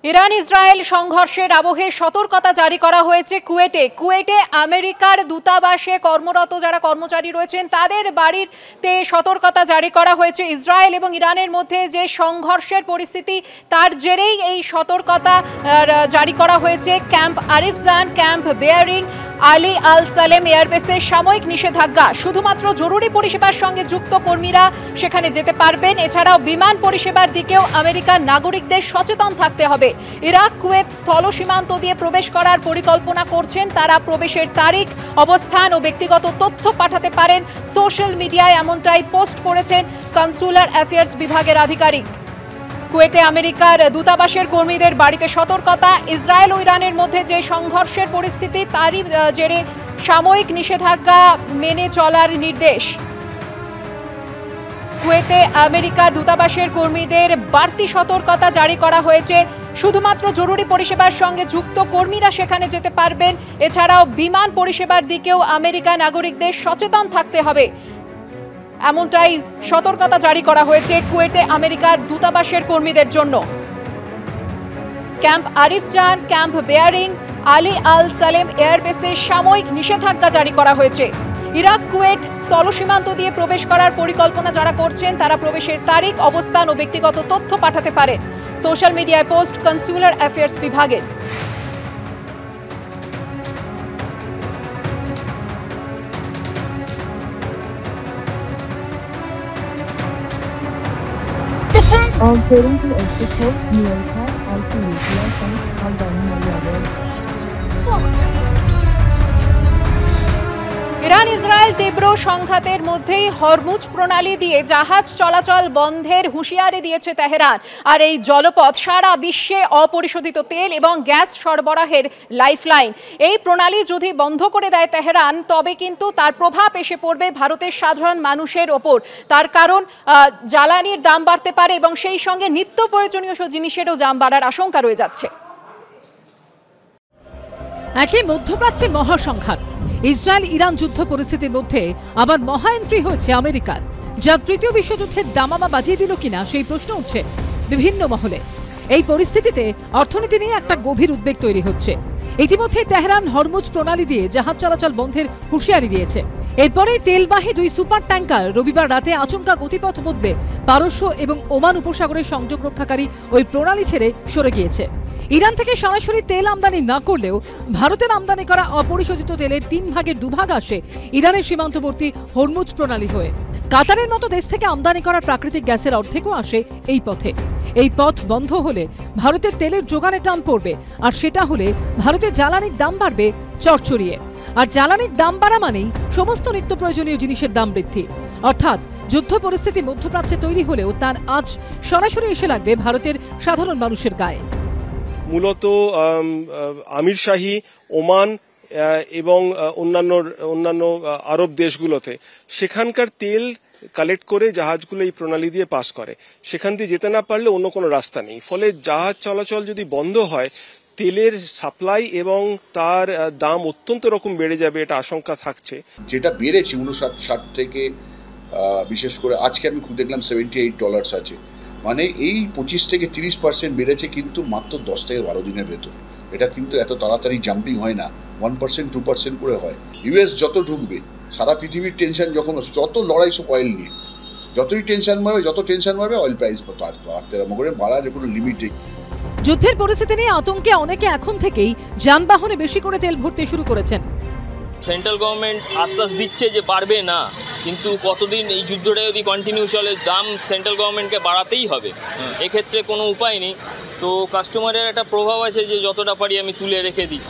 Iran Israel সংঘর্ষের আবহে সতর্কতা জারি করা হয়েছে কুয়েটে আমেরিকার দূতাবাসে কর্মরত যারা কর্মচারী রয়েছেন তাদের বাড়িতে সতর্কতা জারি করা হয়েছে। ইসরায়েল এবং ইরানের মধ্যে যে সংঘর্ষের পরিস্থিতি তার জেরেই এই সতর্কতা জারি করা হয়েছে। Camp Arifjan, camp Buehring, Ali Al Salem এয়ারবেসের সাময়িক নিষেধাজ্ঞা, শুধুমাত্র জরুরি পরিষেবার সঙ্গে যুক্ত কর্মীরা সেখানে যেতে পারবেন। এছাড়াও বিমান পরিষেবার দিকেও আমেরিকার নাগরিকদের সচেতন থাকতে হবে। ইরাক কুয়েত স্থল সীমান্ত দিয়ে প্রবেশ করার পরিকল্পনা করছেন তারা প্রবেশের তারিখ, অবস্থান ও ব্যক্তিগত তথ্য পাঠাতে পারেন। সোশ্যাল মিডিয়ায় এমনটাই পোস্ট করেছেন কনসুলার অ্যাফেয়ার্স বিভাগের আধিকারিক। কুয়েটে আমেরিকার দূতাবাসের কর্মীদের বাড়িতে সতর্কতা। ইসরায়েল ও ইরানের মধ্যে যে সংঘর্ষের পরিস্থিতি তারই জেরে সাময়িক নিষেধাজ্ঞা মেনে চলার নির্দেশ। কুয়েতে আমেরিকার দূতাবাসের কর্মীদের বাড়তি সতর্কতা জারি করা হয়েছে। শুধুমাত্র জরুরি পরিষেবার সঙ্গে যুক্ত কর্মীরা সেখানে যেতে পারবেন। এছাড়াও বিমান পরিষেবার দিকেও আমেরিকান নাগরিকদের সচেতন থাকতে হবে, এমনটাই সতর্কতা জারি করা হয়েছে কুয়েটে আমেরিকার দূতাবাসের কর্মীদের জন্য। Camp Arifjan, camp Buehring, Ali Al Salem এয়ারবেসে সাময়িক নিষেধাজ্ঞা জারি করা হয়েছে। ইরাক কুয়েট স্থল সীমান্ত দিয়ে প্রবেশ করার পরিকল্পনা যারা করছেন তারা প্রবেশের তারিখ, অবস্থান ও ব্যক্তিগত তথ্য পাঠাতে পারে। সোশ্যাল মিডিয়ায় পোস্ট কনসুলার অ্যাফেয়ার্স বিভাগের। According to experts, America also nuclear and Iran Israel তীব্র সংঘাতের মধ্যেই হরমুজ প্রণালী দিয়ে জাহাজ চলাচল বন্ধের হুঁশিয়ারি দিয়েছে তেহরান। আর এই জলপথ সারা বিশ্বে অপরিশোধিত তেল এবং গ্যাস সরবরাহের লাইফলাইন। এই প্রণালী যদি বন্ধ করে দেয় তেহরান, তবে কিন্তু তার প্রভাব এসে পড়বে ভারতের সাধারণ মানুষের ওপর। তার কারণ জ্বালানির দাম বাড়তে পারে এবং সেই সঙ্গে নিত্য প্রয়োজনীয় জিনিসেরও দাম বাড়ার আশঙ্কা রয়ে যাচ্ছে। একই মধ্যপ্রাচ্যে মহাসংঘাত, ইসরায়েল ইরান যুদ্ধ পরিস্থিতির মধ্যে আবার মহা এন্ট্রি হয়েছে আমেরিকার, যা তৃতীয় বিশ্বযুদ্ধের দামামা বাজিয়ে দিল কিনা সেই প্রশ্ন উঠছে বিভিন্ন মহলে। এই পরিস্থিতিতে অর্থনীতি নিয়ে একটা গভীর উদ্বেগ তৈরি হচ্ছে। ইতিমধ্যে তেহরান হরমুজ প্রণালী দিয়ে জাহাজ চলাচল বন্ধের হুঁশিয়ারি দিয়েছে। এরপরেই তেলবাহী দুই সুপার ট্যাঙ্কার রবিবার রাতে আচমকা গতিপথ বদলে পারস্য এবং ওমান উপসাগরের সংযোগ রক্ষাকারী ওই প্রণালী ছেড়ে সরে গিয়েছে। ইরান থেকে সরাসরি তেল আমদানি না করলেও ভারতের আমদানি করা অপরিশোধিত তেলের 3 ভাগের 2 ভাগ আসে ইরানের সীমান্তবর্তী হরমুজ প্রণালী হয়ে। কাতারের মতো দেশ থেকে আমদানি করা প্রাকৃতিক গ্যাসের অর্ধেকও আসে এই পথে। এই পথ বন্ধ হলে ভারতের তেলের যোগানে টান পড়বে, আর সেটা হলে ভারতের জ্বালানির দাম বাড়বে চড়চড়িয়ে। আর জ্বালানির দাম বাড়া মানেই সমস্ত নিত্য প্রয়োজনীয় জিনিসের দাম বৃদ্ধি। অর্থাৎ যুদ্ধ পরিস্থিতি মধ্যপ্রাচ্যে তৈরি হলেও তার আজ সরাসরি এসে লাগবে ভারতের সাধারণ মানুষের গায়ে। মূলত আমির শাহী, ওমান এবং অন্যান্য আরব দেশগুলোতে সেখানকার তেল কালেক্ট করে জাহাজগুলো এই প্রণালী দিয়ে পাস করে। সেখান দিয়ে যেতে না পারলে অন্য কোনো রাস্তা নেই। ফলে জাহাজ চলাচল যদি বন্ধ হয়, তেলের সাপ্লাই এবং তার দাম অত্যন্ত রকম বেড়ে যাবে, এটা আশঙ্কা থাকছে। যেটা বেড়েছে 59-60 থেকে বিশেষ করে আজকে আমি খুব দেখলাম $78 আছে, মানে এই 25 থেকে 30% বেড়েছে, কিন্তু মাত্র 10 থেকে 12 দিনের ভেতর। এটা কিন্তু এত তাড়াতাড়ি জাম্পিং হয় না, 1% 2% করে হয়। ইউএস যত ঢুকবে, সারা পৃথিবীর টেনশন যখন যত লড়াই সব অয়েল নিয়ে, যতই টেনশন বাড়বে অয়েল প্রাইস বাড়তে আরম্ভ করে, বাড়ার কোনো লিমিট নেই। যুদ্ধের পরিস্থিতি নিয়ে আতঙ্কে অনেকে এখন থেকেই যানবাহনে বেশি করে তেল ভরতে শুরু করেছেন। সেন্ট্রাল গভর্নমেন্ট আশ্বাস দিচ্ছে যে পারবে না, কিন্তু কতদিন এই যুদ্ধটা যদি কন্টিনিউ চলে, দাম সেন্ট্রাল গভর্নমেন্টকে বাড়াতেই হবে। এক্ষেত্রে কোনো উপায় নেই। তো কাস্টমারের একটা প্রভাব আছে যে যতটা পারি আমি তুলে রেখে দিই।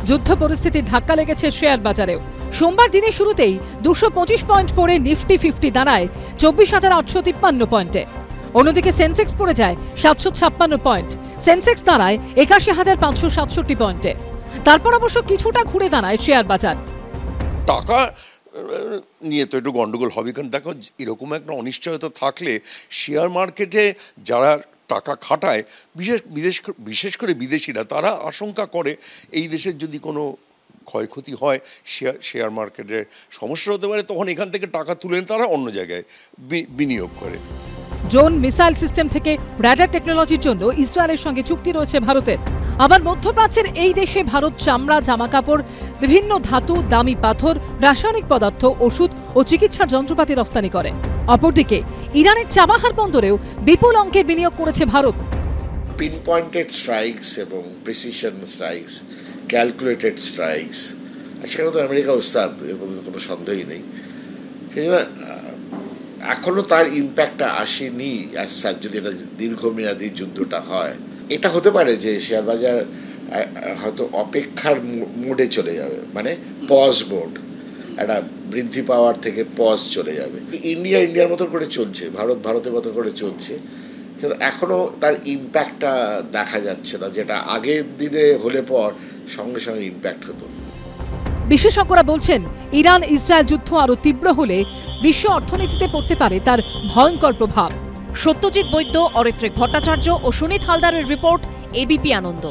যুদ্ধ পরিস্থিতির ধাক্কা লেগেছে শেয়ার বাজারেও। সোমবার দিনের শুরুতেই 225 পয়েন্ট পড়ে নিফটি 50 দাঁড়ায় 24,853 পয়েন্টে। অন্যদিকে সেন্সেক্স পড়ে যায় 756 পয়েন্ট, সেন্সেক্স দাঁড়ায় 81,567 পয়েন্টে। তারপর অবশ্য কিছুটা ঘুরে দাঁড়ায় শেয়ার বাজার। টাকা নিয়ে তো একটু গন্ডগোল হবে, কারণ দেখো এরকম একটা অনিশ্চয়তা থাকলে শেয়ার মার্কেটে যারা টাকা খাটায়, বিশেষ করে বিদেশিরা, তারা আশঙ্কা করে এই দেশের যদি কোনো ক্ষয়ক্ষতি হয়, শেয়ার মার্কেটের সমস্যা হতে পারে, তখন এখান থেকে টাকা তুলে তারা অন্য জায়গায় বিনিয়োগ করে। ড্রোন মিসাইল সিস্টেম থেকে রাডার টেকনোলজির জন্য ইসরায়েলের সঙ্গে চুক্তি রয়েছে ভারতের। আবার মধ্যপ্রাচ্যের এই দেশে ভারত চামড়া, জামাকাপড়, বিভিন্ন ধাতু, দামি পাথর, রাসায়নিক পদার্থ, ওষুধ ও চিকিৎসার যন্ত্রপাতি রপ্তানি করে। অপরদিকে ইরানের চাবাহার বন্দরেও বিপুল অঙ্কের বিনিয়োগ করেছে ভারত। পিন পয়েন্টেড স্ট্রাইকস এবং প্রিসিশন স্ট্রাইকস, ক্যালকুলেটেড স্ট্রাইকস, সেখানে তো আমেরিকা ওস্তাদ, এর মধ্যে কোনো সন্দেহই নেই। সেই জন্য এখনও তার ইম্প্যাক্টটা আসেনি। যদি এটা দীর্ঘমেয়াদী যুদ্ধটা হয়, এটা হতে পারে যে শেয়ার বাজার হয়তো অপেক্ষার মোডে চলে যাবে, মানে পজ মোড, একটা বৃদ্ধি পাওয়ার থেকে পজ চলে যাবে। ইন্ডিয়ার মতো করে চলছে, ভারতের মতো করে চলছে, এখনও তার ইম্প্যাক্টটা দেখা যাচ্ছে না, যেটা আগের দিনে হলে পর সঙ্গে সঙ্গে ইম্প্যাক্ট হতো। বিশেষজ্ঞরা বলছেন, ইরান ইসরায়েল যুদ্ধ আরও তীব্র হলে বিশ্ব অর্থনীতিতে পড়তে পারে তার ভয়ঙ্কর প্রভাব। সত্যজিৎ বৈদ্য, অরিত্রিক ভট্টাচার্য ও সুনীত হালদারের রিপোর্ট, এবিপি আনন্দ।